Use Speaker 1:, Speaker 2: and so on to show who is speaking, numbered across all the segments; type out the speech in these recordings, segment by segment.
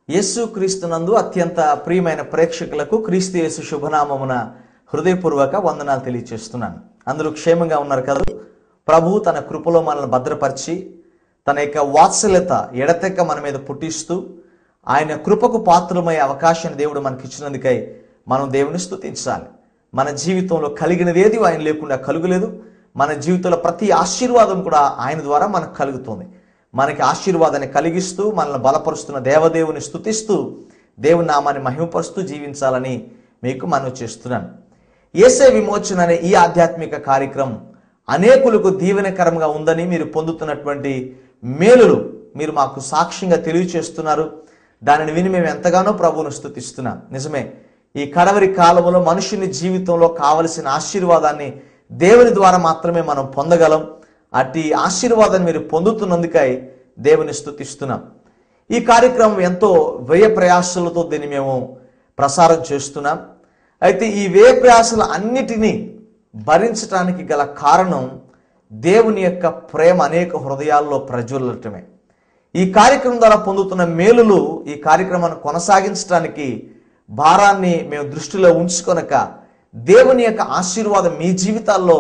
Speaker 1: యేసుక్రీస్తునందు అత్యంత ప్రియమైన ప్రేక్షకులకు క్రీస్తు యేసు శుభనామమున హృదయపూర్వక వందనాలు తెలియజేస్తున్నాను. అందరూ క్షేమంగా ఉన్నారు కదా? ప్రభువు తన కృపలో మనల్ని భద్రపరిచి తన యొక్క వాత్సల్యత ఎడతెక్క మన మీద పుట్టిస్తూ ఆయన కృపకు పాత్రమయ్యే అవకాశాన్ని దేవుడు మనకి ఇచ్చినందుకై మనం దేవుని స్తుతించాలి. మన జీవితంలో కలిగినది ఏది ఆయన లేకుండా కలుగలేదు. మన జీవితంలో ప్రతి ఆశీర్వాదం కూడా ఆయన ద్వారా మనకు కలుగుతుంది. మనకి ఆశీర్వాదాన్ని కలిగిస్తూ మనల్ని బలపరుస్తున్న దేవదేవుని స్తుతిస్తూ దేవుని నామాన్ని మహిమపరుస్తూ జీవించాలని మీకు మనవి చేస్తున్నాను. యేసే విమోచన అనే ఈ ఆధ్యాత్మిక కార్యక్రమం అనేకులకు దీవెనకరంగా ఉందని మీరు పొందుతున్నటువంటి మేలులు మీరు మాకు సాక్ష్యంగా తెలియచేస్తున్నారు. దానిని విని మేము ఎంతగానో ప్రభువును స్తుతిస్తున్నాం. నిజమే, ఈ కడవరి కాలంలో మనుషుని జీవితంలో కావలసిన ఆశీర్వాదాన్ని దేవుని ద్వారా మాత్రమే మనం పొందగలం. అట్టి ఆశీర్వాదాన్ని మీరు పొందుతున్నందుకై దేవుని స్తుతిస్తున్నాం. ఈ కార్యక్రమం ఎంతో వ్యయ ప్రయాసలతో దీన్ని మేము ప్రసారం చేస్తున్నాం. అయితే ఈ వ్యయ ప్రయాసల అన్నిటినీ భరించడానికి గల కారణం దేవుని యొక్క ప్రేమ అనేక హృదయాల్లో ప్రజ్వలటమే. ఈ కార్యక్రమం ద్వారా పొందుతున్న మేలులు ఈ కార్యక్రమాన్ని కొనసాగించడానికి భారాన్ని మేము దృష్టిలో ఉంచుకొనక దేవుని యొక్క ఆశీర్వాదం మీ జీవితాల్లో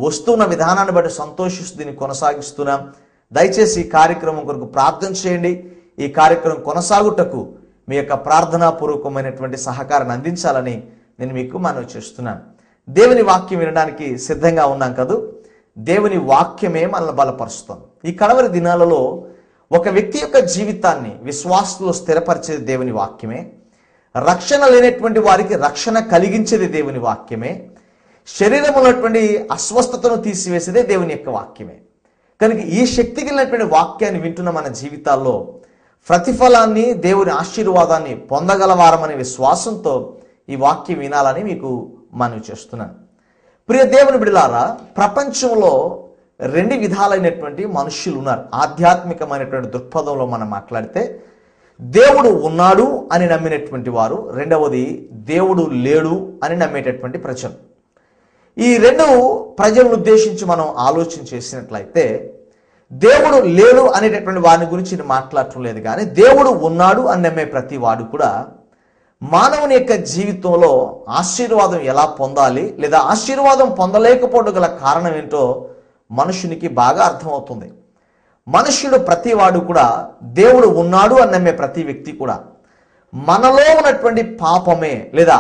Speaker 1: వస్తున్న విధానాన్ని బట్టి సంతోషిస్తూ దీన్ని కొనసాగిస్తున్నాం. దయచేసి ఈ కార్యక్రమం కొరకు ప్రార్థన చేయండి. ఈ కార్యక్రమం కొనసాగుటకు మీ యొక్క ప్రార్థనాపూర్వకమైనటువంటి సహకారాన్ని అందించాలని నేను మీకు మనవి చేస్తున్నాను. దేవుని వాక్యం వినడానికి సిద్ధంగా ఉన్నాం కదూ. దేవుని వాక్యమే మనల్ని బలపరుస్తుంది. ఈ కడవరి దినాలలో ఒక వ్యక్తి యొక్క జీవితాన్ని విశ్వాసంలో స్థిరపరిచేది దేవుని వాక్యమే. రక్షణ లేనటువంటి వారికి రక్షణ కలిగించేది దేవుని వాక్యమే. శరీరంలో ఉన్నటువంటి అస్వస్థతను తీసివేసేదే దేవుని యొక్క వాక్యమే. కనుక ఈ శక్తి కలిగినటువంటి వాక్యాన్ని వింటున్న మన జీవితాల్లో ప్రతిఫలాన్ని దేవుని ఆశీర్వాదాన్ని పొందగలవారమనే విశ్వాసంతో ఈ వాక్యం వినాలని మీకు మనవి చేస్తున్నాను. ప్రియ దేవుని బిడ్డలారా, ప్రపంచంలో రెండు విధాలైనటువంటి మనుష్యులు ఉన్నారు. ఆధ్యాత్మికమైనటువంటి దృక్పథంలో మనం మాట్లాడితే దేవుడు ఉన్నాడు అని నమ్మినటువంటి వారు, రెండవది దేవుడు లేడు అని నమ్మేటటువంటి ప్రజలు. ఈ రెండు ప్రజలను ఉద్దేశించి మనం ఆలోచన చేసినట్లయితే దేవుడు లేడు అనేటటువంటి వారిని గురించి నేను మాట్లాడటం లేదు. కానీ దేవుడు ఉన్నాడు అని నమ్మే ప్రతి వాడు కూడా మానవుని యొక్క జీవితంలో ఆశీర్వాదం ఎలా పొందాలి లేదా ఆశీర్వాదం పొందలేకపోవడం గల కారణం ఏంటో మనుషునికి బాగా అర్థమవుతుంది. మనుష్యుడు ప్రతి వాడు కూడా దేవుడు ఉన్నాడు అని నమ్మే ప్రతి వ్యక్తి కూడా మనలో ఉన్నటువంటి పాపమే లేదా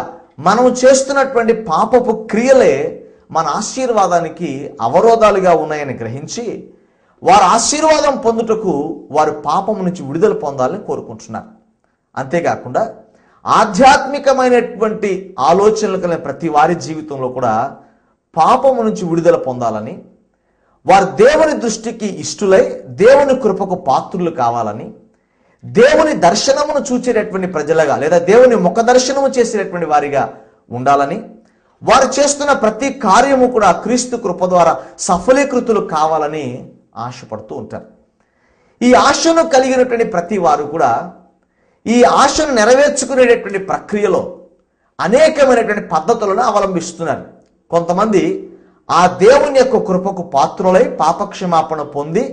Speaker 1: మనం చేస్తున్నటువంటి పాపపు క్రియలే మన ఆశీర్వాదానికి అవరోధాలుగా ఉన్నాయని గ్రహించి వారు ఆశీర్వాదం పొందుటకు వారు పాపం నుంచి విడుదల పొందాలని కోరుకుంటున్నారు. అంతేకాకుండా ఆధ్యాత్మికమైనటువంటి ఆలోచనలు కలిగిన ప్రతి వారి జీవితంలో కూడా పాపము నుంచి విడుదల పొందాలని, వారు దేవుని దృష్టికి ఇష్టులై దేవుని కృపకు పాత్రులు కావాలని, దేవుని దర్శనమును చూచేటటువంటి ప్రజలుగా లేదా దేవుని ముఖ దర్శనము చేసేటటువంటి వారిగా ఉండాలని, వారు చేస్తున్న ప్రతి కార్యము కూడా క్రీస్తు కృప ద్వారా సఫలీకృతులు కావాలని ఆశపడుతూ ఉంటారు. ఈ ఆశను కలిగినటువంటి ప్రతి వారు కూడా ఈ ఆశను నెరవేర్చుకునేటటువంటి ప్రక్రియలో అనేకమైనటువంటి పద్ధతులను అవలంబిస్తున్నారు. కొంతమంది ఆ దేవుని యొక్క కృపకు పాత్రులై పాపక్షమాపణ పొంది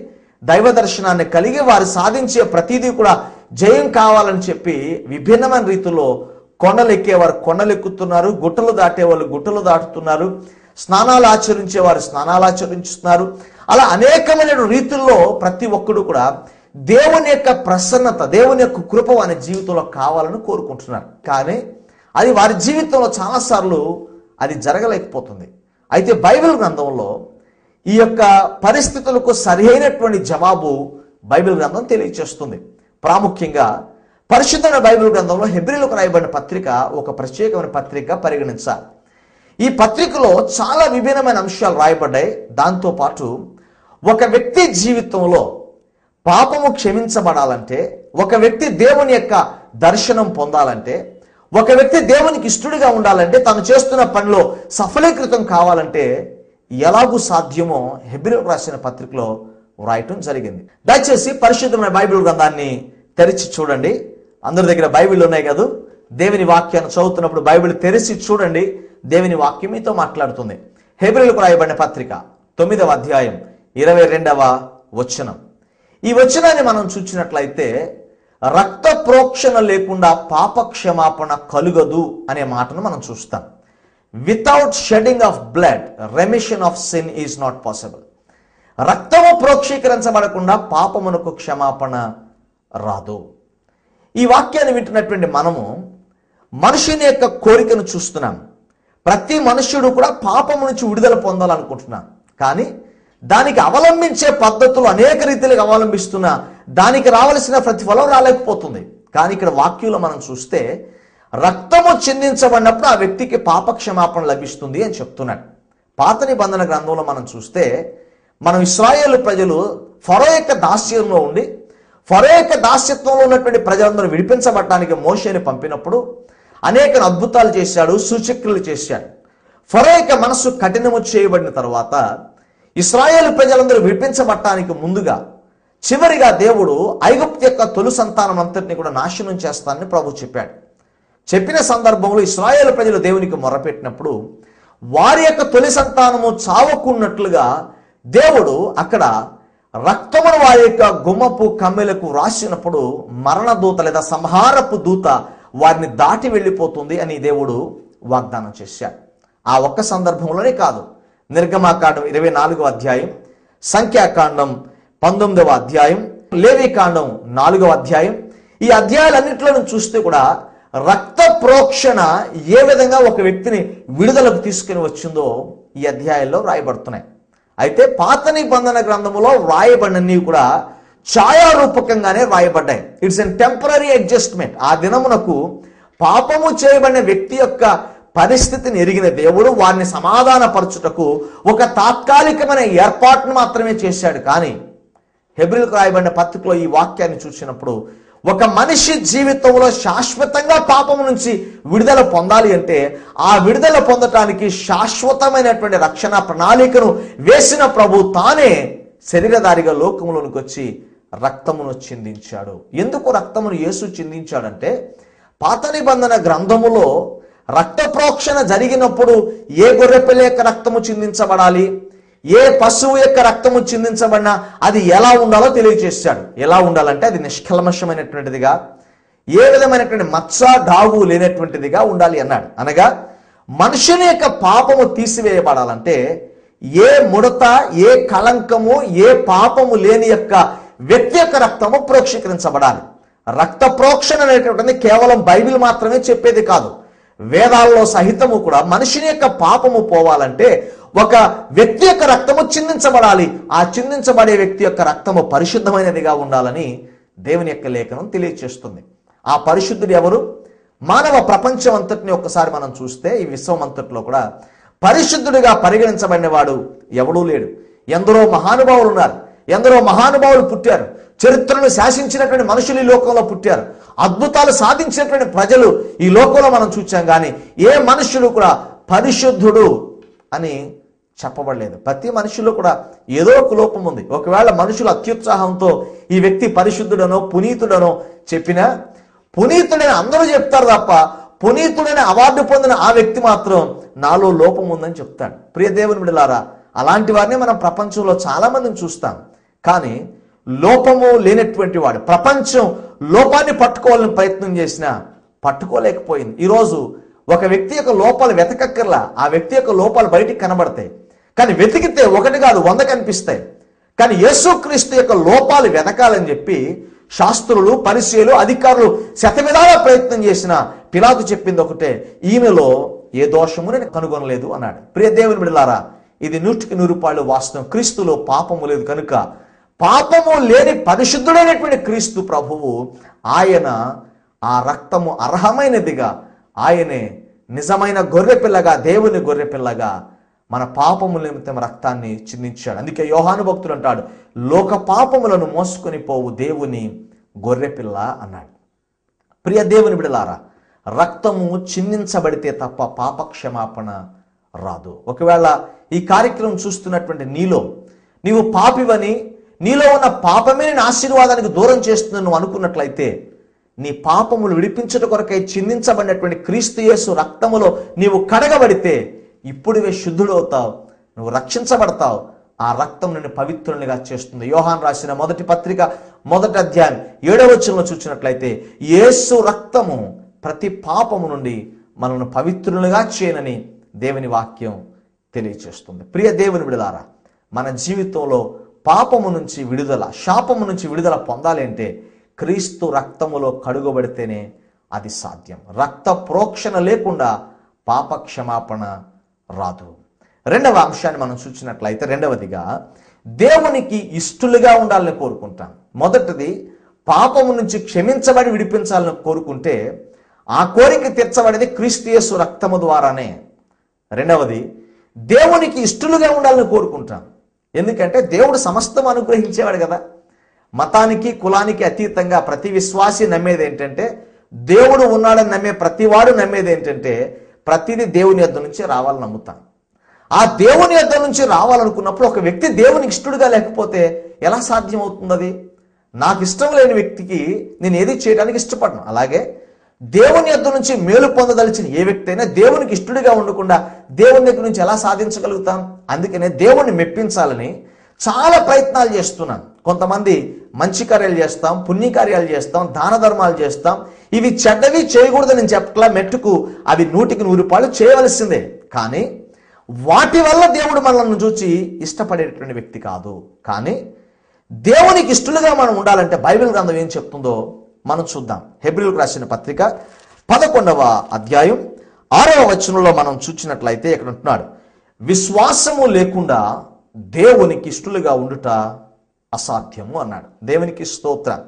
Speaker 1: దైవ దర్శనాన్ని కలిగి వారు సాధించే ప్రతిదీ కూడా జయం కావాలని చెప్పి విభిన్నమైన రీతిలో కొండలు ఎక్కేవారు కొండలు ఎక్కుతున్నారు, గుట్టలు దాటేవాళ్ళు గుట్టలు దాటుతున్నారు, స్నానాలు ఆచరించేవారు స్నానాలు ఆచరిస్తున్నారు. అలా అనేకమైన రీతుల్లో ప్రతి ఒక్కడు కూడా దేవుని యొక్క ప్రసన్నత దేవుని యొక్క కృప వారి జీవితంలో కావాలని కోరుకుంటున్నారు. కానీ అది వారి జీవితంలో చాలాసార్లు అది జరగలేకపోతుంది. అయితే బైబిల్ గ్రంథంలో ఈ యొక్క పరిస్థితులకు సరైనటువంటి జవాబు బైబిల్ గ్రంథం తెలియచేస్తుంది. ప్రాముఖ్యంగా పరిశుద్ధమైన బైబిల్ గ్రంథంలో హెబ్రీలకు రాయబడిన పత్రిక ఒక ప్రత్యేకమైన పత్రిక పరిగణించాలి. ఈ పత్రికలో చాలా విభిన్నమైన అంశాలు రాయబడ్డాయి. దాంతోపాటు ఒక వ్యక్తి జీవితంలో పాపము క్షమించబడాలంటే, ఒక వ్యక్తి దేవుని యొక్క దర్శనం పొందాలంటే, ఒక వ్యక్తి దేవునికి ఇష్టడుగా ఉండాలంటే, తను చేస్తున్న పనిలో సఫలీకృతం కావాలంటే ఎలాగూ సాధ్యమో హెబ్రీలకు రాసిన పత్రికలో రాయటం జరిగింది. దయచేసి పరిశుద్ధమైన బైబిల్ గ్రంథాన్ని తెరిచి చూడండి. అందరి దగ్గర బైబిల్ ఉన్నాయి కదా. దేవుని వాక్యాన్ని చదువుతున్నప్పుడు బైబిల్ తెరిచి చూడండి. దేవుని వాక్యం మీతో మాట్లాడుతుంది. హెబ్రీలకు రాయబడిన పత్రిక 9వ అధ్యాయం 22వ వచనం. ఈ వచనాన్ని మనం చూసినట్లయితే రక్త ప్రోక్షణ లేకుండా పాప క్షమాపణ కలుగదు అనే మాటను మనం చూస్తాం. Without shedding of blood remission of sin is not possible. రక్తము ప్రోక్షీకరించబడకుండా పాపమునకు క్షమాపణ రాదు. ఈ వాక్యాన్ని వింటున్నటువంటి మనము మనుషుని యొక్క కోరికను చూస్తున్నాం. ప్రతి మనుష్యుడు కూడా పాపము నుంచి విడుదల పొందాలనుకుంటున్నాం. కానీ దానికి అవలంబించే పద్ధతులు అనేక రీతిలుగా అవలంబిస్తున్నా దానికి రావలసిన ప్రతిఫలం రాలేకపోతుంది. కానీ ఇక్కడ వాక్యంలో మనం చూస్తే రక్తము చిందించబడినప్పుడు ఆ వ్యక్తికి పాప క్షమాపణ లభిస్తుంది అని చెప్తున్నాడు. పాత నిబంధన గ్రంథంలో మనం చూస్తే మనం ఇశ్రాయేలు ప్రజలు ఫరో యొక్క దాస్యంలో ఉండి ఫరో యొక్క దాస్యత్వంలో ఉన్నటువంటి ప్రజలందరూ విడిపించబడటానికి మోషేని పంపినప్పుడు అనేక అద్భుతాలు చేశాడు, సూచక్రియలు చేశాడు. ఫరో యొక్క మనస్సు కఠినము చేయబడిన తర్వాత ఇశ్రాయేలు ప్రజలందరూ విడిపించబడటానికి ముందుగా చివరిగా దేవుడు ఐగుప్తు యొక్క తొలి సంతానం అంతటిని కూడా నాశనం చేస్తానని ప్రభు చెప్పాడు. చెప్పిన సందర్భంలో ఇశ్రాయేలు ప్రజలు దేవునికి మొరపెట్టినప్పుడు వారి యొక్క తొలి సంతానము చావకున్నట్లుగా దేవుడు అక్కడ రక్తమును వారి యొక్క గుమ్మపు కమ్మెలకు రాసినప్పుడు మరణ దూత లేదా సంహారపు దూత వారిని దాటి వెళ్ళిపోతుంది అని దేవుడు వాగ్దానం చేశాడు. ఆ ఒక్క సందర్భంలోనే కాదు, నిర్గమాకాండం 24వ అధ్యాయం, సంఖ్యాకాండం 19వ అధ్యాయం, లేవీకాండం 4వ అధ్యాయం, ఈ అధ్యాయాలన్నింటిలో చూస్తే కూడా రక్త ప్రోక్షణ ఏ విధంగా ఒక వ్యక్తిని విడుదలకు తీసుకుని వచ్చిందో ఈ అధ్యాయాల్లో వ్రాయబడుతున్నాయి. అయితే పాత నిబంధన గ్రంథములో వ్రాయబడినవి కూడా ఛాయారూపకంగానే వ్రాయబడ్డాయి. It's an temporary adjustment. ఆ దినమునకు పాపము చేయబడిన వ్యక్తి యొక్క పరిస్థితిని ఎరిగిన దేవుడు వారిని సమాధానపరచుటకు ఒక తాత్కాలికమైన ఏర్పాటును మాత్రమే చేశాడు. కానీ హెబ్రీలకు రాయబడిన పత్రికలో ఈ వాక్యాన్ని చూసినప్పుడు ఒక మనిషి జీవితంలో శాశ్వతంగా పాపము నుంచి విడుదల పొందాలి అంటే ఆ విడుదల పొందటానికి శాశ్వతమైనటువంటి రక్షణ ప్రణాళికను వేసిన ప్రభు తానే శరీరధారిగా లోకములోనికి వచ్చి రక్తమును చిందించాడు. ఎందుకు రక్తమును యేసు చిందించాడంటే పాత నిబంధన గ్రంథములో రక్త ప్రోక్షణ జరిగినప్పుడు ఏ గొర్రెపిల్ల యొక్క రక్తము చిందించబడాలి, ఏ పశువు యొక్క రక్తము చిందించబడినా అది ఎలా ఉండాలో తెలియజేశాడు. ఎలా ఉండాలంటే అది నిష్కల్మషమైనటువంటిదిగా, ఏ విధమైనటువంటి మచ్చ డాగు లేనటువంటిదిగా ఉండాలి అన్నాడు. అనగా మనుషుని యొక్క పాపము తీసివేయబడాలంటే ఏ ముడత, ఏ కళంకము, ఏ పాపము లేని యొక్క వ్యక్తి యొక్క రక్తము ప్రోక్షీకరించబడాలి. రక్త ప్రోక్షణ అనేటువంటిది కేవలం బైబిల్ మాత్రమే చెప్పేది కాదు. వేదాల్లో సహితము కూడా మనుషుని యొక్క పాపము పోవాలంటే ఒక వ్యక్తి యొక్క రక్తము చిందించబడాలి. ఆ చిందించబడే వ్యక్తి యొక్క రక్తము పరిశుద్ధమైనదిగా ఉండాలని దేవుని యొక్క లేఖనం తెలియజేస్తుంది. ఆ పరిశుద్ధుడు ఎవరు? మానవ ప్రపంచం అంతటిని ఒక్కసారి మనం చూస్తే ఈ విశ్వం అంతట్లో కూడా పరిశుద్ధుడిగా పరిగణించబడిన వాడు ఎవడూ లేడు. ఎందరో మహానుభావులు ఉన్నారు, ఎందరో మహానుభావులు పుట్టారు, చరిత్రను శాసించినటువంటి మనుషులు ఈ లోకంలో పుట్టారు, అద్భుతాలు సాధించినటువంటి ప్రజలు ఈ లోకంలో మనం చూచాం. కానీ ఏ మనుషుడు కూడా పరిశుద్ధుడు అని చెప్పబడలేదు. ప్రతి మనుషుల్లో కూడా ఏదో ఒక లోపం ఉంది. ఒకవేళ మనుషులు అత్యుత్సాహంతో ఈ వ్యక్తి పరిశుద్ధుడనో పునీతుడనో చెప్పినా పునీతుడని అందరూ చెప్తారు తప్ప పునీతుడని అవార్డు పొందిన ఆ వ్యక్తి మాత్రం నాలో లోపం ఉందని చెప్తాడు. ప్రియ దేవుని బిడ్డలారా, అలాంటి వారిని మనం ప్రపంచంలో చాలా మందిని చూస్తాం. కానీ లోపము లేనటువంటి వాడు ప్రపంచం లోపాన్ని పట్టుకోవాలని ప్రయత్నం చేసినా పట్టుకోలేకపోయింది. ఈరోజు ఒక వ్యక్తి యొక్క లోపాలు వెతకక్కర్లా, ఆ వ్యక్తి యొక్క లోపాలు బయటికి కనబడతాయి. కానీ వెతికితే ఒకటి కాదు 100 కనిపిస్తాయి. కానీ యేసుక్రీస్తు యొక్క లోపాలు వెతకాలని చెప్పి శాస్త్రులు, పరిసయ్యులు, అధికారులు శతవిధాల ప్రయత్నం చేసిన పిలాతు చెప్పింది ఒకటే, ఈమెలో ఏ దోషము నేను కనుగొనలేదు అన్నాడు. ప్రియ దేవుని బిడ్డలారా, ఇది 100% వాస్తవం. క్రీస్తులో పాపము లేదు కనుక పాపము లేని పరిశుద్ధుడైనటువంటి క్రీస్తు ప్రభువు ఆయన ఆ రక్తము అర్హమైనదిగా, ఆయనే నిజమైన గొర్రెపిల్లగా, దేవుని గొర్రెపిల్లగా మన పాపము నిమిత్తం రక్తాన్ని చిందించాడు. అందుకే యోహాను భక్తుడు అంటాడు, లోక పాపములను మోసుకొని పోవు దేవుని గొర్రెపిల్ల అన్నాడు. ప్రియ దేవుని బిడలారా, రక్తము చిందించబడితే తప్ప పాప క్షమాపణ రాదు. ఒకవేళ ఈ కార్యక్రమం చూస్తున్నటువంటి నీవు పాపివని, నీలో ఉన్న పాపమే నేను ఆశీర్వాదానికి దూరం చేస్తున్నాను నువ్వు అనుకున్నట్లయితే నీ పాపములు విడిపించుట కొరకై చిందించబడినటువంటి క్రీస్తు యేసు రక్తములో నీవు కడగబడితే ఇప్పుడువే శుద్ధుడవుతావు, నువ్వు రక్షించబడతావు. ఆ రక్తం నిన్ను పవిత్రునిగా చేస్తుంది. యోహాను రాసిన మొదటి పత్రిక మొదటి అధ్యాయం 7వ వచనంలో చూసినట్లయితే యేసు రక్తము ప్రతి పాపము నుండి మనల్ని పవిత్రులుగా చేయనని దేవుని వాక్యం తెలియచేస్తుంది. ప్రియ దేవుని బిడ్డలారా, మన జీవితంలో పాపము నుంచి విడుదల, శాపము నుంచి విడుదల పొందాలి అంటే క్రీస్తు రక్తములో కడుగబడితేనే అది సాధ్యం. రక్త ప్రోక్షణ లేకుండా పాప క్షమాపణ రాదు. రెండవ అంశాన్ని మనం చూసినట్లయితే, రెండవదిగా దేవునికి ఇష్టలుగా ఉండాలని కోరుకుంటాం. మొదటిది పాపము నుంచి క్షమించబడి విడిపించాలని కోరుకుంటే ఆ కోరిక తీర్చబడేది క్రీస్తు యేసు రక్తము ద్వారానే. రెండవది దేవునికి ఇష్టలుగా ఉండాలని కోరుకుంటాం. ఎందుకంటే దేవుడు సమస్తం అనుగ్రహించేవాడు కదా. మతానికి కులానికి అతీతంగా ప్రతి విశ్వాసి నమ్మేది ఏంటంటే, దేవుడు ఉన్నాడని నమ్మే ప్రతివాడు నమ్మేది ఏంటంటే ప్రతిదీ దేవుని యొద్ద నుంచి రావాలని నమ్ముతాం. ఆ దేవుని యొద్ద నుంచి రావాలనుకున్నప్పుడు ఒక వ్యక్తి దేవునికి ఇష్టడుగా లేకపోతే ఎలా సాధ్యం అవుతుంది? అది నాకు ఇష్టం లేని వ్యక్తికి నేను ఏది చేయడానికి ఇష్టపడను. అలాగే దేవుని యొద్ద నుంచి మేలు పొందదలిచిన ఏ వ్యక్తి అయినా దేవునికి ఇష్టడుగా ఉండకుండా దేవుని దగ్గర నుంచి ఎలా సాధించగలుగుతాం? అందుకనే దేవుణ్ణి మెప్పించాలని చాలా ప్రయత్నాలు చేస్తున్నాను. కొంతమంది మంచి కార్యాలు చేస్తాం, పుణ్యకార్యాలు చేస్తాం, దాన ధర్మాలు చేస్తాం. ఇవి చెడ్డవి చేయకూడదని నేను చెప్పట్లా, మెట్టుకు అవి 100కి 100 పాళ్ళు చేయవలసిందే. కానీ వాటి వల్ల దేవుడు మనల్ని చూసి ఇష్టపడేటటువంటి వ్యక్తి కాదు. కానీ దేవునికి ఇష్టలుగా మనం ఉండాలంటే బైబిల్ గ్రంథం ఏం చెప్తుందో మనం చూద్దాం. హెబ్రీయులకు రాసిన పత్రిక 11వ అధ్యాయం 6వ వచనంలో మనం చూసినట్లయితే ఇక్కడ అంటున్నాడు, విశ్వాసము లేకుండా దేవునికి ఇష్టలుగా ఉండుట అసాధ్యము అన్నాడు. దేవునికి స్తోత్రం.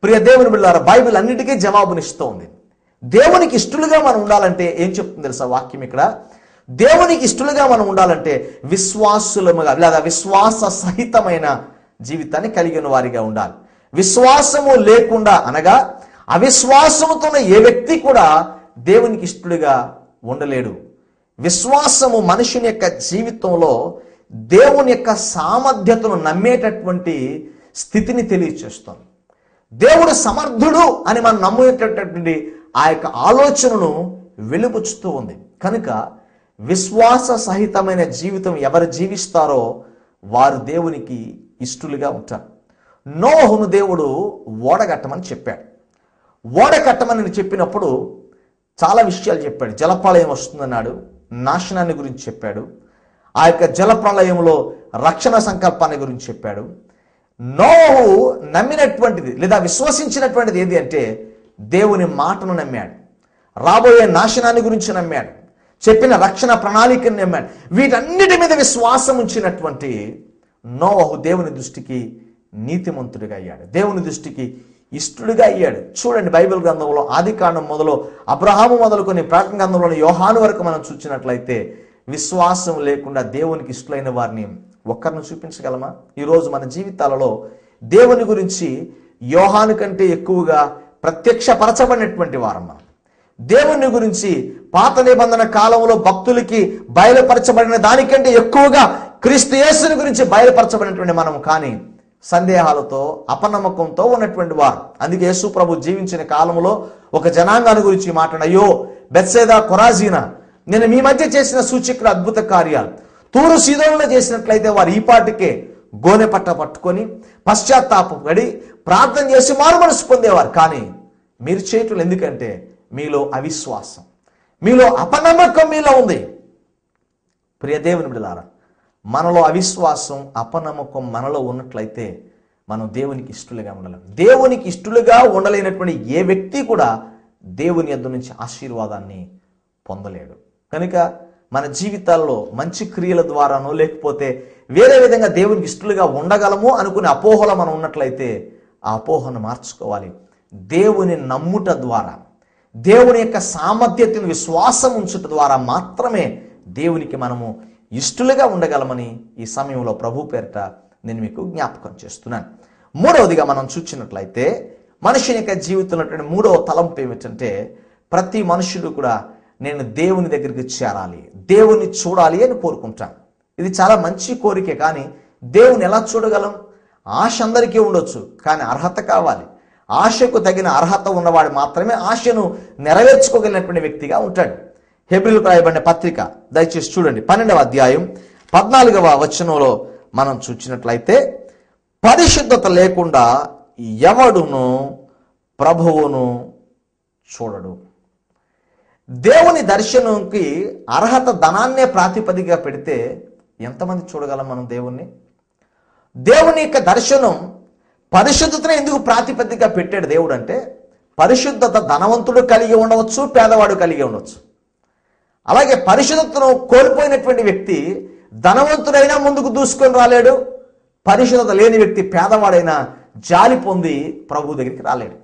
Speaker 1: ప్రియ దేవుని బిడ్డలారా, బైబిల్ అన్నిటికీ జవాబునిస్తూ ఉంది. దేవునికి ఇష్టలుగా మనం ఉండాలంటే ఏం చెప్తుంది తెలుసా వాక్యం? ఇక్కడ దేవునికి ఇష్టలుగా మనం ఉండాలంటే విశ్వాసులముగా లేదా విశ్వాస సహితమైన జీవితాన్ని కలిగిన వారిగా ఉండాలి. విశ్వాసము లేకుండా అనగా అవిశ్వాసముతో ఏ వ్యక్తి కూడా దేవునికి ఇష్టలుగా ఉండలేడు. విశ్వాసము మనుషుని యొక్క జీవితంలో దేవుని యొక్క సామర్థ్యతను నమ్మేటటువంటి స్థితిని తెలియచేస్తుంది. దేవుడు సమర్థుడు అని మనం నమ్మేటటువంటి ఆ యొక్క ఆలోచనను వెలుబుచ్చుతూ ఉంది. కనుక విశ్వాస సహితమైన జీవితం ఎవరు జీవిస్తారో వారు దేవునికి ఇష్టలుగా ఉంటారు. నోహును దేవుడు ఓడగట్టమని చెప్పాడు. ఓడగట్టమని చెప్పినప్పుడు చాలా విషయాలు చెప్పాడు. జలప్రళయం వస్తుందన్నాడు, నాశనాన్ని గురించి చెప్పాడు, ఆ యొక్క జలప్రళయంలో రక్షణ సంకల్పాన్ని గురించి చెప్పాడు. నోహు నమ్మినటువంటిది లేదా విశ్వసించినటువంటిది ఏది అంటే దేవుని మాటను నమ్మాడు, రాబోయే నాశనాన్ని గురించి నమ్మాడు, చెప్పిన రక్షణ ప్రణాళికను నమ్మాడు. వీటన్నిటి మీద విశ్వాసం ఉంచినటువంటి నోహు దేవుని దృష్టికి నీతిమంతుడిగా అయ్యాడు, దేవుని దృష్టికి ఇష్టడుగా అయ్యాడు. చూడండి, బైబిల్ గ్రంథంలో ఆదికాండం మొదలు అబ్రహాము మొదలుకొని ప్రకటన గ్రంథంలోని యోహాను వరకు మనం చూసినట్లయితే విశ్వాసం లేకుండా దేవునికి ఇష్టలైన వారిని ఒక్కరిని చూపించగలమా? ఈరోజు మన జీవితాలలో దేవుని గురించి యోహాను కంటే ఎక్కువగా ప్రత్యక్షపరచబడినటువంటి వారం మనం. దేవుని గురించి పాత నిబంధన కాలంలో భక్తులకి బయలుపరచబడిన దానికంటే ఎక్కువగా క్రీస్తు యేసుని గురించి బయలుపరచబడినటువంటి మనం కానీ సందేహాలతో అపనమ్మకంతో ఉన్నటువంటి వారు. అందుకే యేసు ప్రభు జీవించిన కాలంలో ఒక జనాంగాన్ని గురించి మాట్లాడు, అయ్యో బెత్సేదా కొరాజీనా, నేను మీ మధ్య చేసిన సూచకుల అద్భుత కార్యాలు తూరు సీదోనులో చేసినట్లయితే వారు ఈ పాటికే గోనె పట్ట పట్టుకొని పశ్చాత్తాపడి ప్రార్థన చేసి మారు మనసు పొందేవారు. కానీ మీరు చేయటం ఎందుకంటే మీలో అవిశ్వాసం, మీలో అపనమ్మకం మీలో ఉంది. ప్రియ దేవుని బిడ్డలారా, మనలో అవిశ్వాసం అపనమ్మకం మనలో ఉన్నట్లయితే మనం దేవునికి ఇష్టలుగా ఉండలేం. దేవునికి ఇష్టలుగా ఉండలేనటువంటి ఏ వ్యక్తి కూడా దేవుని యొద్ద నుంచి ఆశీర్వాదాన్ని పొందలేడు. కనుక మన జీవితాల్లో మంచి క్రియల ద్వారానో లేకపోతే వేరే విధంగా దేవునికి ఇష్టలుగా ఉండగలము అనుకునే అపోహలో మనం ఉన్నట్లయితే ఆ అపోహను మార్చుకోవాలి. దేవుని నమ్ముట ద్వారా, దేవుని యొక్క సామర్థ్యతను విశ్వాసం ఉంచుట ద్వారా మాత్రమే దేవునికి మనము ఇష్టలుగా ఉండగలమని ఈ సమయంలో ప్రభు పేరిట నేను మీకు జ్ఞాపకం చేస్తున్నాను. మూడవదిగా మనం చూసినట్లయితే మనిషి యొక్క జీవితంలో మూడవ తలంపు ఏమిటంటే ప్రతి మనుషుడు కూడా నేను దేవుని దగ్గరికి చేరాలి, దేవుని చూడాలి అని కోరుకుంటాను. ఇది చాలా మంచి కోరికే. కానీ దేవుని ఎలా చూడగలం? ఆశ అందరికీ ఉండొచ్చు, కానీ అర్హత కావాలి. ఆశకు తగిన అర్హత ఉన్నవాడు మాత్రమే ఆశను నెరవేర్చుకోగలిగినటువంటి వ్యక్తిగా ఉంటాడు. హెబ్రీయులకు రాయబడిన పత్రిక దయచేసి చూడండి, 12వ అధ్యాయం 14వ వచనంలో మనం చూసినట్లయితే పరిశుద్ధత లేకుండా ఎవడును ప్రభువును చూడడు. దేవుని దర్శనంకి అర్హత ధనాన్నే ప్రాతిపదికగా పెడితే ఎంతమంది చూడగలం మనం దేవుణ్ణి? దేవుని యొక్క దర్శనం పరిశుద్ధతను ఎందుకు ప్రాతిపదికగా పెట్టాడు దేవుడు అంటే, పరిశుద్ధత ధనవంతుడు కలిగి ఉండవచ్చు, పేదవాడు కలిగి ఉండవచ్చు. అలాగే పరిశుద్ధతను కోల్పోయినటువంటి వ్యక్తి ధనవంతుడైనా ముందుకు దూసుకొని రాలేడు, పరిశుద్ధత లేని వ్యక్తి పేదవాడైనా జాలి పొంది ప్రభు దగ్గరికి రాలేడు.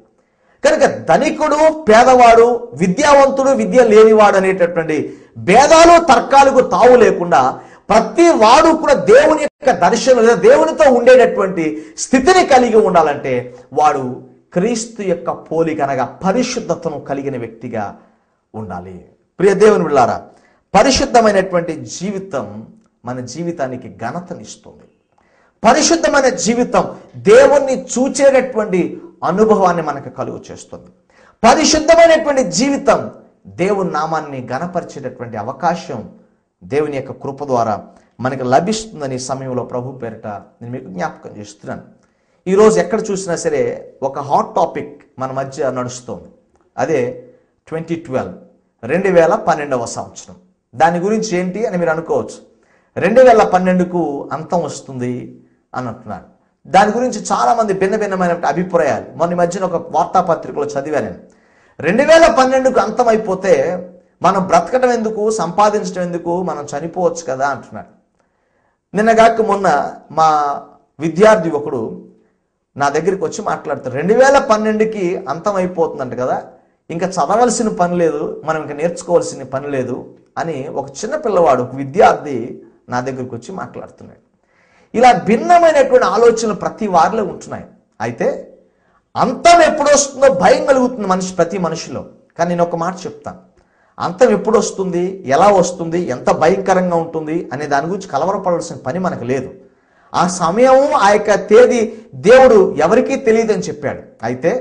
Speaker 1: కనుక ధనికుడు పేదవాడు, విద్యావంతుడు విద్య లేనివాడు అనేటటువంటి భేదాలు తర్కాలకు తావు లేకుండా ప్రతి వాడు కూడా దేవుని యొక్క దర్శనం లేదా దేవునితో ఉండేటటువంటి స్థితిని కలిగి ఉండాలంటే వాడు క్రీస్తు యొక్క పోలిక అనగా పరిశుద్ధతను కలిగిన వ్యక్తిగా ఉండాలి. ప్రియ దేవుని బిడ్డలారా, పరిశుద్ధమైనటువంటి జీవితం మన జీవితానికి ఘనతనిస్తుంది. పరిశుద్ధమైన జీవితం దేవుణ్ణి చూచేటటువంటి అనుభవాన్ని మనకు కలుగు చేస్తుంది. పరిశుద్ధమైనటువంటి జీవితం దేవుని నామాన్ని ఘనపరిచేటటువంటి అవకాశం దేవుని యొక్క కృప ద్వారా మనకు లభిస్తుందని సమయంలో ప్రభు పేరిట నేను మీకు జ్ఞాపకం చేస్తున్నాను. ఈరోజు ఎక్కడ చూసినా సరే ఒక హాట్ టాపిక్ మన మధ్య నడుస్తుంది. అదే 2012 సంవత్సరం. దాని గురించి ఏంటి అని మీరు అనుకోవచ్చు. 2012కు అంతం వస్తుంది అని అంటున్నారు. దాని గురించి చాలామంది భిన్నమైన అభిప్రాయాలు. మొన్న మధ్యన ఒక వార్తాపత్రికలో చదివాను నేను. 2012కు అంతం అయిపోతే మనం బ్రతకడం ఎందుకు, సంపాదించడం ఎందుకు, మనం చనిపోవచ్చు కదా అంటున్నాడు. నిన్నగాక మొన్న మా విద్యార్థి ఒకడు నా దగ్గరికి వచ్చి మాట్లాడుతాడు. 2012కి అంతం అయిపోతుందంట కదా, ఇంకా చదవలసిన పని లేదు, మనం ఇంకా నేర్చుకోవాల్సిన పని లేదు అని ఒక చిన్న పిల్లవాడు, ఒక విద్యార్థి నా దగ్గరికి వచ్చి మాట్లాడుతున్నాడు. ఇలా భిన్నమైనటువంటి ఆలోచనలు ప్రతి వారిలో ఉంటున్నాయి. అయితే అంతం ఎప్పుడు వస్తుందో భయం కలుగుతుంది ప్రతి మనిషిలో. కానీ నేను ఒక మాట చెప్తాను, అంతం ఎప్పుడు వస్తుంది, ఎలా వస్తుంది, ఎంత భయంకరంగా ఉంటుంది అనే దాని గురించి కలవరపడాల్సిన పని మనకు లేదు. ఆ సమయం, ఆ యొక్క తేదీ దేవుడు ఎవరికీ తెలియదు అని చెప్పాడు. అయితే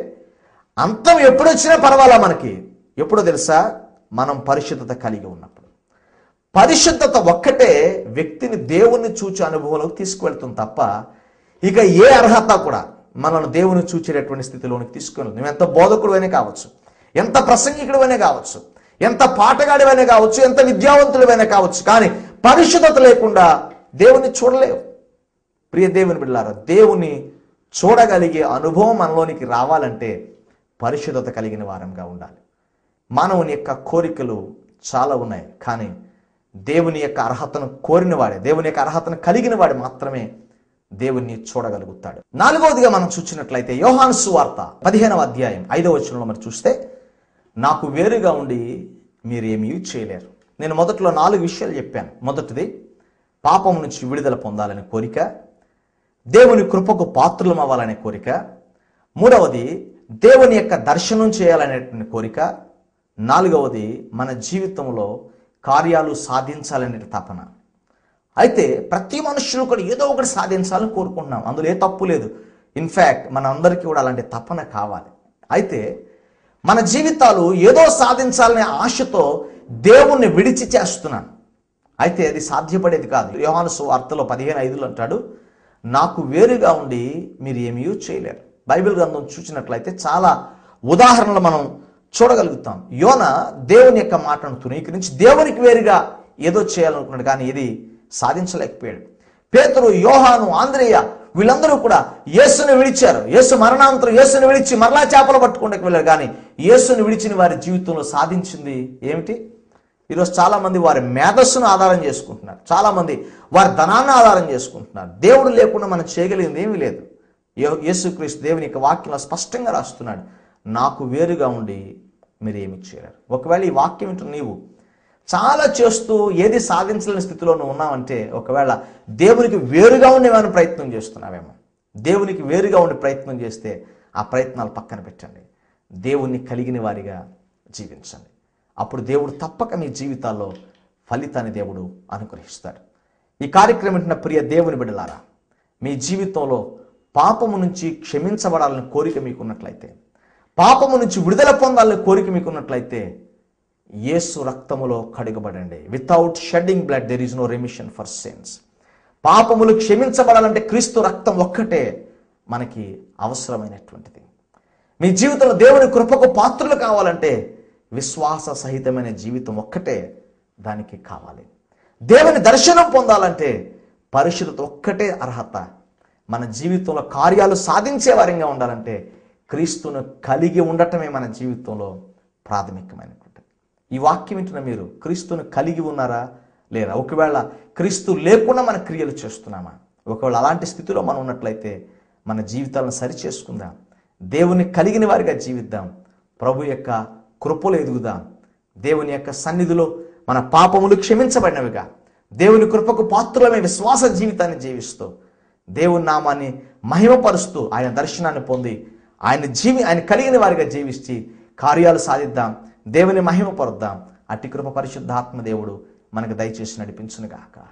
Speaker 1: అంతం ఎప్పుడు వచ్చినా పర్వాలా మనకి. ఎప్పుడో తెలుసా? మనం పరిశుద్ధత కలిగి ఉన్నప్పుడు. పరిశుద్ధత ఒక్కటే వ్యక్తిని దేవుణ్ణి చూచే అనుభవంలోకి తీసుకువెళ్తుంది తప్ప ఇక ఏ అర్హత కూడా మనల్ని దేవుని చూచేటటువంటి స్థితిలోనికి తీసుకువెళ్తుంది. నువ్వు ఎంత బోధకుడువైనా కావచ్చు, ఎంత ప్రసంగికుడువైనా కావచ్చు, ఎంత పాటగాడివైనా కావచ్చు, ఎంత విద్యావంతుడివైనా కావచ్చు, కానీ పరిశుద్ధత లేకుండా దేవుని చూడలేవు. ప్రియ దేవుని బిడ్డలారా, దేవుని చూడగలిగే అనుభవం మనలోనికి రావాలంటే పరిశుద్ధత కలిగిన వారంగా ఉండాలి. మానవుని యొక్క కోరికలు చాలా ఉన్నాయి, కానీ దేవుని యొక్క అర్హతను కోరినవాడే, దేవుని యొక్క అర్హతను కలిగిన వాడు మాత్రమే దేవుణ్ణి చూడగలుగుతాడు. 4వదిగా మనం చూసినట్లయితే యోహాను సువార్త 15వ అధ్యాయం 5వ వచనంలో మనం చూస్తే, నాకు వేరుగా ఉండి మీరు ఏమీ చేయలేరు. నేను మొదట్లో 4 విషయాలు చెప్పాను. మొదటిది పాపం నుంచి విడుదల పొందాలనే కోరిక, దేవుని కృపకు పాత్రులం అవ్వాలనే కోరిక, 3వది దేవుని యొక్క దర్శనం చేయాలనేటువంటి కోరిక, 4వది మన జీవితంలో కార్యాలు సాధించాలనే తపన. అయితే ప్రతి మనుషులు కూడా ఏదో ఒకటి సాధించాలని కోరుకుంటున్నాం, అందులో ఏ తప్పు లేదు. ఇన్ఫ్యాక్ట్ మన అందరికీ కూడా అలాంటి తపన కావాలి. అయితే మన జీవితాలు ఏదో సాధించాలనే ఆశతో దేవుణ్ణి విడిచి చేస్తున్నాను. అయితే అది సాధ్యపడేది కాదు. యోహాను సువార్తలో 15:5 అంటాడు, నాకు వేరుగా ఉండి మీరు ఏమీ చేయలేరు. బైబిల్ గ్రంథం చూసినట్లయితే చాలా ఉదాహరణలు మనం చూడగలుగుతాం. యోన దేవుని యొక్క మాటను తృణీకరించి దేవునికి వేరుగా ఏదో చేయాలనుకున్నాడు, కానీ ఇది సాధించలేకపోయాడు. పేతురు, యోహాను, ఆంద్రేయ వీళ్ళందరూ కూడా యేసుని విడిచారు. యేసు మరణాంతరం యేసుని విడిచి మరలా చేపలు పట్టుకుంటూ వెళ్ళారు, కానీ యేసుని విడిచిన వారి జీవితంలో సాధించింది ఏమిటి? ఈరోజు చాలామంది వారి మేధస్సును ఆధారం చేసుకుంటున్నారు, చాలామంది వారి ధనాన్ని ఆధారం చేసుకుంటున్నారు. దేవుడు లేకుండా మనం చేయగలిగింది ఏమీ లేదు. యేసుక్రీస్తు దేవుని యొక్క వాక్యంలో స్పష్టంగా రాస్తున్నాడు, నాకు వేరుగా ఉండి మీరు ఏమి చేయలేరు. ఒకవేళ ఈ వాక్యం వింటూ నీవు చాలా చేస్తూ ఏది సాధించలేని స్థితిలో నువ్వు ఉన్నావంటే, ఒకవేళ దేవునికి వేరుగా ఉండేవాని ప్రయత్నం చేస్తున్నావేమో. దేవునికి వేరుగా ఉండి ప్రయత్నం చేస్తే ఆ ప్రయత్నాలు పక్కన పెట్టండి, దేవుణ్ణి కలిగిన వారిగా జీవించండి. అప్పుడు దేవుడు తప్పక మీ జీవితాల్లో ఫలితాన్ని దేవుడు అనుగ్రహిస్తాడు. ఈ కార్యక్రమం వింటున్న ప్రియ దేవుని బిడ్డలారా, మీ జీవితంలో పాపము నుంచి క్షమించబడాలని కోరిక మీకున్నట్లయితే, పాపము నుంచి విడుదల పొందాలని కోరిక మీకున్నట్లయితే, యేసు రక్తములో కడుగబడండి. Without shedding blood there is no remission for sins. పాపములు క్షమించబడాలంటే క్రీస్తు రక్తం ఒక్కటే మనకి అవసరమైనటువంటిది. మీ జీవితంలో దేవుని కృపకు పాత్రలు కావాలంటే విశ్వాస సహితమైన జీవితం ఒక్కటే దానికి కావాలి. దేవుని దర్శనం పొందాలంటే పరిశుద్ధత ఒక్కటే అర్హత. మన జీవితంలో కార్యాలు సాధించే వారిగా ఉండాలంటే క్రీస్తును కలిగి ఉండటమే మన జీవితంలో ప్రాథమికమైనటువంటిది. ఈ వాక్యం వింటున్న మీరు క్రీస్తును కలిగి ఉన్నారా లేదా? ఒకవేళ క్రీస్తు లేకుండా మన క్రియలు చేస్తున్నామా? ఒకవేళ అలాంటి స్థితిలో మనం ఉన్నట్లయితే మన జీవితాలను సరిచేసుకుందాం. దేవుని కలిగిన వారిగా జీవిద్దాం. ప్రభు యొక్క కృపలో ఎదుగుదాం. దేవుని యొక్క సన్నిధిలో మన పాపములు క్షమించబడినవిగా దేవుని కృపకు పాత్రులమే విశ్వాస జీవితాన్ని జీవిస్తూ దేవుని నామాన్ని మహిమపరుస్తూ ఆయన దర్శనాన్ని పొంది ఆయన కలిగిన వారిగా జీవించి కార్యాలు సాధిద్దాం. దేవుని మహిమపరుద్దాం. అట్టి కృప పరిశుద్ధాత్మ దేవుడు మనకు దయచేసి నడిపించునుగాక.